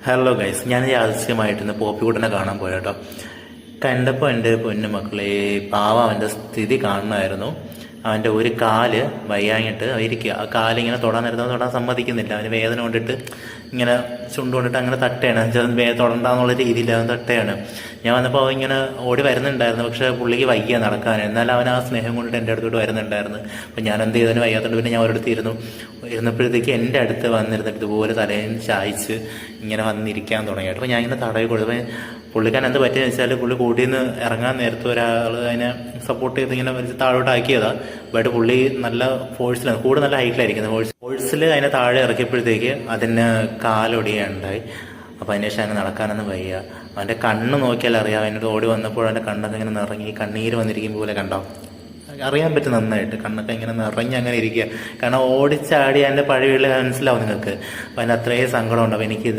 Hello guys, ഞാൻ യാദൃശ്യമായിട്ട് ഇന്ന് പോപ്പിക്കുട്ടനെ കാണാൻ പോയ കേട്ടോ. കണ്ടപ്പോൾ എൻ്റെ പൊന്നു മക്കളെ, പാവ അവൻ്റെ സ്ഥിതി കാണണമായിരുന്നു. അവൻ്റെ ഒരു കാല് വയ്യാങ്ങിട്ട് ഇരിക്കുക. ആ കാലിങ്ങനെ തൊടാൻ നേരത്തെ തൊടാൻ സമ്മതിക്കുന്നില്ല. അവന് വേദന കൊണ്ടിട്ട് ഇങ്ങനെ ചുണ്ട് കൊണ്ടിട്ട് അങ്ങനെ തട്ടയാണ്. തൊടണ്ടെന്നുള്ള രീതിയിൽ അവൻ തട്ടയാണ്. ഞാൻ വന്നപ്പോൾ അവൻ ഇങ്ങനെ ഓടി വരുന്നുണ്ടായിരുന്നു. പക്ഷേ പുള്ളിക്ക് വയ്യ നടക്കാൻ. എന്നാൽ അവൻ ആ സ്നേഹം കൊണ്ടിട്ട് എൻ്റെ അടുത്തോട്ട് വരുന്നുണ്ടായിരുന്നു. അപ്പം ഞാൻ എന്ത് ചെയ്തതിന് വയ്യാത്തതുകൊണ്ട് പിന്നെ ഞാൻ ഒരിടത്ത് ഇരുന്നപ്പോഴത്തേക്ക് എൻ്റെ അടുത്ത് വന്നിരുന്നിട്ട് ഇതുപോലെ തലയും ചായച്ച് ഇങ്ങനെ വന്നിരിക്കാൻ തുടങ്ങി. അപ്പോൾ ഞാൻ ഇങ്ങനെ തടവി കൊടുത്തപ്പോൾ പുള്ളിക്കാൻ എന്ത് പറ്റിയെന്ന് വെച്ചാൽ പുള്ളി കൂട്ടിയിൽ നിന്ന് ഇറങ്ങാൻ നേരത്തെ ഒരാൾ അതിനെ സപ്പോർട്ട് ചെയ്ത് ഇങ്ങനെ വലിച്ച് താഴോട്ടാക്കിയതാണ്. ബട്ട് പുള്ളി നല്ല ഫോഴ്സിലാണ്, കൂടെ നല്ല ഹൈറ്റിലായിരിക്കുന്നത്. ഫോഴ്സിൽ അതിനെ താഴെ ഇറക്കിയപ്പോഴത്തേക്ക് അതിന് കാലൊടിയുണ്ടായി. അപ്പോൾ അതിന് ശേഷം അതിന് നടക്കാനൊന്നും വയ്യ. അവൻ്റെ കണ്ണ് നോക്കിയാൽ അറിയാം. എന്നോട് ഓടി വന്നപ്പോൾ അവൻ്റെ കണ്ണൊക്കെ ഇങ്ങനെ നിറങ്ങി കണ്ണീര് വന്നിരിക്കും പോലെ കണ്ടോ, അറിയാൻ പറ്റും നന്നായിട്ട്. കണ്ണൊക്കെ ഇങ്ങനെ നിറഞ്ഞ് അങ്ങനെ ഇരിക്കുക. കാരണം ഓടിച്ചാടി എൻ്റെ പഴയ മനസ്സിലാവും നിങ്ങൾക്ക്. അപ്പം അതിന് അത്രയും സങ്കടം ഉണ്ടാവും. എനിക്കിത്